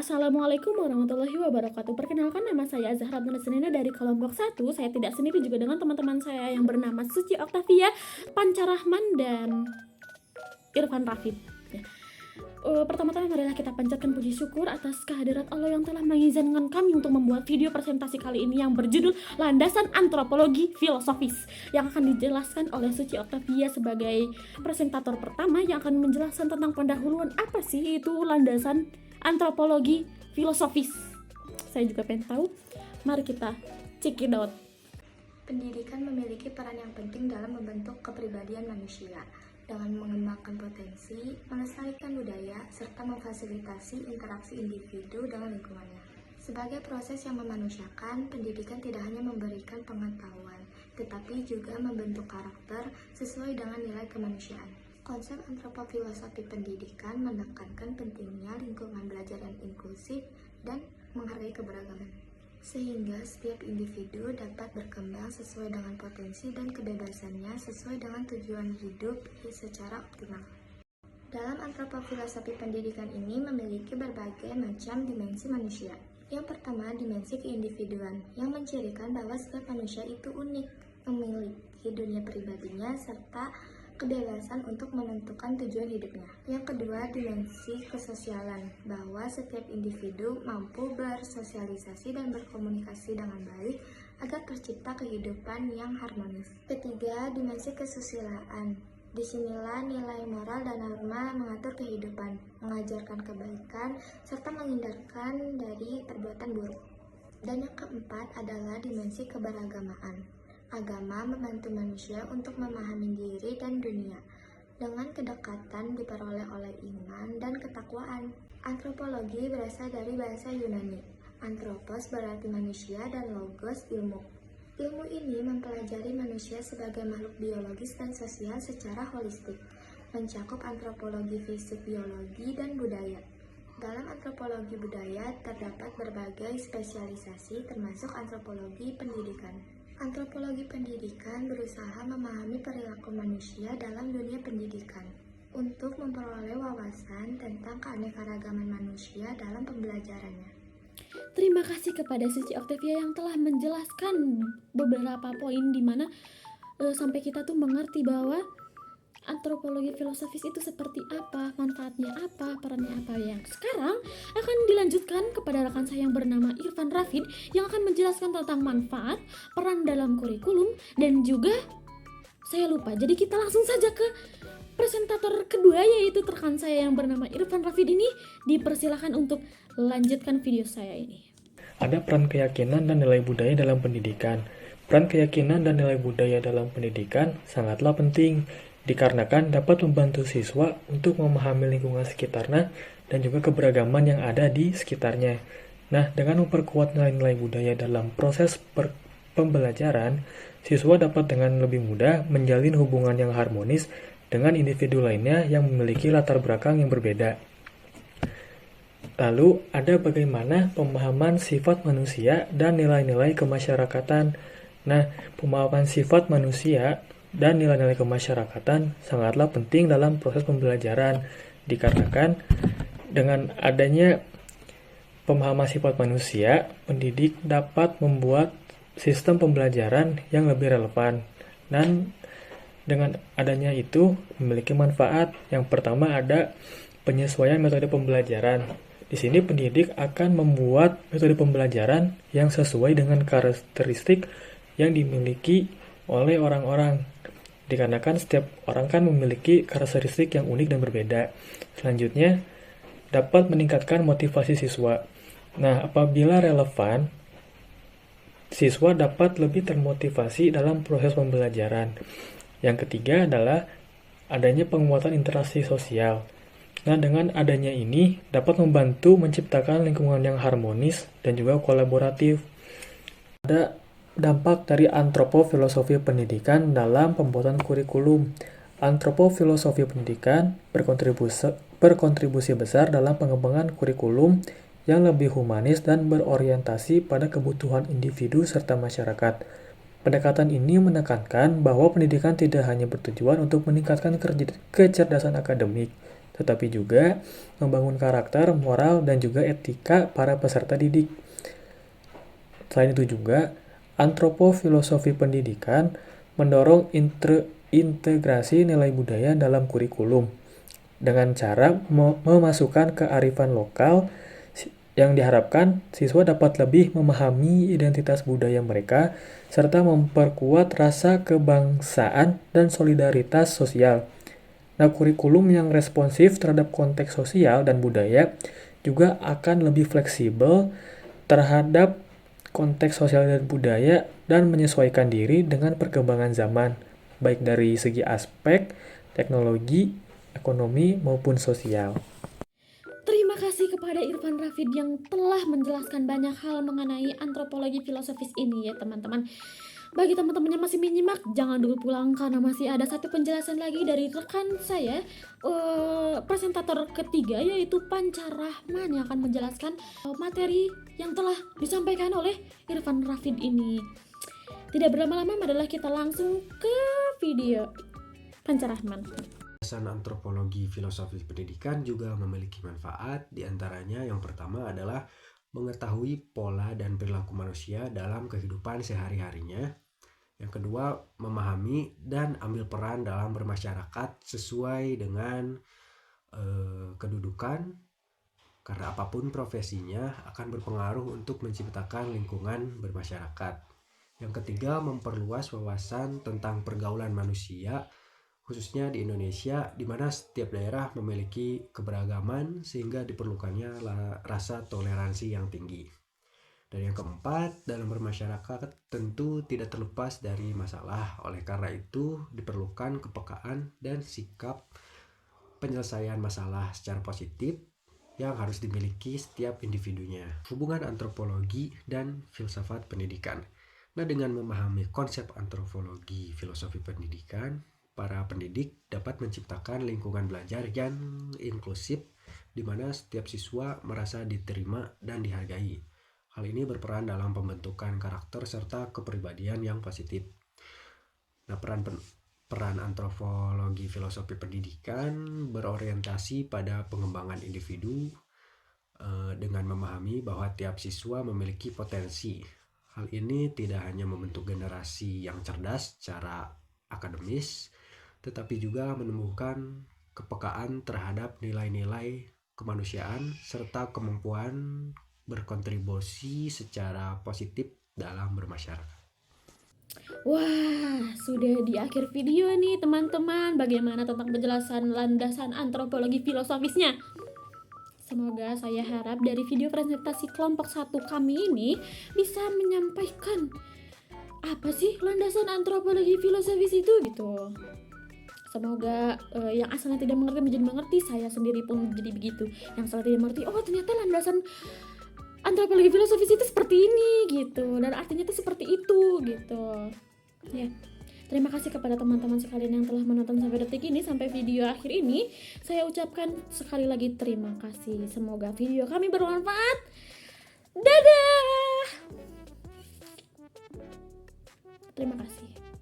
Assalamualaikum warahmatullahi wabarakatuh. Perkenalkan, nama saya Zahra Senina dari kelompok 1. Saya tidak sendiri, juga dengan teman-teman saya yang bernama Suci Oktavia, Panca Rahman, dan Irfan Rafid. Pertama-tama marilah kita panjatkan puji syukur atas kehadirat Allah yang telah mengizinkan kami untuk membuat video presentasi kali ini yang berjudul Landasan Antropologi Filosofis, yang akan dijelaskan oleh Suci Oktavia sebagai presentator pertama yang akan menjelaskan tentang pendahuluan apa sih itu landasan antropologi filosofis. Saya juga pengen tahu. Mari kita check it out. Pendidikan memiliki peran yang penting dalam membentuk kepribadian manusia dengan mengembangkan potensi, melestarikan budaya, serta memfasilitasi interaksi individu dengan lingkungannya. Sebagai proses yang memanusiakan, pendidikan tidak hanya memberikan pengetahuan, tetapi juga membentuk karakter sesuai dengan nilai kemanusiaan. Konsep antropofilosofi pendidikan menekankan pentingnya lingkungan belajar yang inklusif dan menghargai keberagaman, sehingga setiap individu dapat berkembang sesuai dengan potensi dan kebebasannya sesuai dengan tujuan hidup secara optimal. Dalam antropofilosofi pendidikan ini memiliki berbagai macam dimensi manusia. Yang pertama, dimensi keindividuan, yang mencirikan bahwa setiap manusia itu unik, memiliki dunia pribadinya, serta kebebasan untuk menentukan tujuan hidupnya. Yang kedua, dimensi kesosialan, bahwa setiap individu mampu bersosialisasi dan berkomunikasi dengan baik agar tercipta kehidupan yang harmonis. Ketiga, dimensi kesusilaan. Disinilah nilai moral dan norma mengatur kehidupan, mengajarkan kebaikan, serta menghindarkan dari perbuatan buruk. Dan yang keempat adalah dimensi keberagamaan. Agama membantu manusia untuk memahami diri dan dunia dengan kedekatan diperoleh oleh iman dan ketakwaan. Antropologi berasal dari bahasa Yunani. Anthropos berarti manusia dan logos ilmu. Ilmu ini mempelajari manusia sebagai makhluk biologis dan sosial secara holistik, mencakup antropologi fisik, biologi, dan budaya. Dalam antropologi budaya terdapat berbagai spesialisasi termasuk antropologi pendidikan. Antropologi pendidikan berusaha memahami perilaku manusia dalam dunia pendidikan untuk memperoleh wawasan tentang keanekaragaman manusia dalam pembelajarannya. Terima kasih kepada Suci Oktavia yang telah menjelaskan beberapa poin di mana sampai kita tuh mengerti bahwa antropologi filosofis itu seperti apa, manfaatnya apa, perannya apa. Yang sekarang akan dilanjutkan kepada rekan saya yang bernama Irfan Rafid yang akan menjelaskan tentang manfaat, peran dalam kurikulum, dan juga saya lupa. Jadi kita langsung saja ke presentator kedua, yaitu rekan saya yang bernama Irfan Rafid ini. Dipersilakan untuk lanjutkan video saya ini. Ada peran keyakinan dan nilai budaya dalam pendidikan. Peran keyakinan dan nilai budaya dalam pendidikan sangatlah penting, dikarenakan dapat membantu siswa untuk memahami lingkungan sekitarnya dan juga keberagaman yang ada di sekitarnya. Nah, dengan memperkuat nilai-nilai budaya dalam proses pembelajaran, siswa dapat dengan lebih mudah menjalin hubungan yang harmonis dengan individu lainnya yang memiliki latar belakang yang berbeda. Lalu, ada bagaimana pemahaman sifat manusia dan nilai-nilai kemasyarakatan. Nah, pemahaman sifat manusia dan nilai-nilai kemasyarakatan sangatlah penting dalam proses pembelajaran, dikarenakan dengan adanya pemahaman sifat manusia, pendidik dapat membuat sistem pembelajaran yang lebih relevan, dan dengan adanya itu memiliki manfaat. Yang pertama ada penyesuaian metode pembelajaran. Di sini pendidik akan membuat metode pembelajaran yang sesuai dengan karakteristik yang dimiliki oleh orang-orang, dikarenakan setiap orang kan memiliki karakteristik yang unik dan berbeda. Selanjutnya, dapat meningkatkan motivasi siswa. Nah, apabila relevan, siswa dapat lebih termotivasi dalam proses pembelajaran. Yang ketiga adalah adanya penguatan interaksi sosial. Nah, dengan adanya ini dapat membantu menciptakan lingkungan yang harmonis dan juga kolaboratif. Ada dampak dari antropofilosofi pendidikan dalam pembuatan kurikulum. Antropofilosofi pendidikan berkontribusi besar dalam pengembangan kurikulum yang lebih humanis dan berorientasi pada kebutuhan individu serta masyarakat. Pendekatan ini menekankan bahwa pendidikan tidak hanya bertujuan untuk meningkatkan kecerdasan akademik, tetapi juga membangun karakter, moral, dan juga etika para peserta didik. Selain itu juga, antropofilosofi pendidikan mendorong integrasi nilai budaya dalam kurikulum dengan cara memasukkan kearifan lokal yang diharapkan siswa dapat lebih memahami identitas budaya mereka serta memperkuat rasa kebangsaan dan solidaritas sosial. Nah, kurikulum yang responsif terhadap konteks sosial dan budaya juga akan lebih fleksibel terhadap konteks sosial dan budaya dan menyesuaikan diri dengan perkembangan zaman, baik dari segi aspek teknologi, ekonomi, maupun sosial. Terima kasih kepada Irfan Rafid yang telah menjelaskan banyak hal mengenai antropologi filosofis ini ya teman-teman. Bagi teman-teman yang masih menyimak, jangan dulu pulang karena masih ada satu penjelasan lagi dari rekan saya, presentator ketiga yaitu Panca Rahman yang akan menjelaskan materi yang telah disampaikan oleh Irfan Rafid ini. Tidak berlama-lama, adalah kita langsung ke video Panca Rahman. Penjelasan antropologi filosofi pendidikan juga memiliki manfaat, diantaranya yang pertama adalah mengetahui pola dan perilaku manusia dalam kehidupan sehari-harinya. Yang kedua, memahami dan ambil peran dalam bermasyarakat sesuai dengan kedudukan, karena apapun profesinya akan berpengaruh untuk menciptakan lingkungan bermasyarakat. Yang ketiga, memperluas wawasan tentang pergaulan manusia, khususnya di Indonesia, di mana setiap daerah memiliki keberagaman sehingga diperlukannya rasa toleransi yang tinggi. Dan yang keempat, dalam bermasyarakat tentu tidak terlepas dari masalah. Oleh karena itu, diperlukan kepekaan dan sikap penyelesaian masalah secara positif yang harus dimiliki setiap individunya. Hubungan antropologi dan filsafat pendidikan. Nah, dengan memahami konsep antropologi filosofi pendidikan, para pendidik dapat menciptakan lingkungan belajar yang inklusif di mana setiap siswa merasa diterima dan dihargai. Hal ini berperan dalam pembentukan karakter serta kepribadian yang positif. Nah, peran antropologi filosofi pendidikan berorientasi pada pengembangan individu dengan memahami bahwa tiap siswa memiliki potensi. Hal ini tidak hanya membentuk generasi yang cerdas secara akademis, tetapi juga menumbuhkan kepekaan terhadap nilai-nilai kemanusiaan serta kemampuan berkontribusi secara positif dalam bermasyarakat. Wah, sudah di akhir video nih teman-teman. Bagaimana tentang penjelasan landasan antropologi filosofisnya? Semoga saya harap dari video presentasi kelompok 1 kami ini bisa menyampaikan apa sih landasan antropologi filosofis itu gitu. Semoga yang asalnya tidak mengerti menjadi mengerti, saya sendiri pun jadi begitu. Yang asalnya tidak mengerti, oh ternyata landasan antropologi filosofis itu seperti ini gitu, dan artinya itu seperti itu gitu ya. Terima kasih kepada teman-teman sekalian yang telah menonton sampai detik ini, sampai video akhir ini. Saya ucapkan sekali lagi terima kasih. Semoga video kami bermanfaat. Dadah. Terima kasih.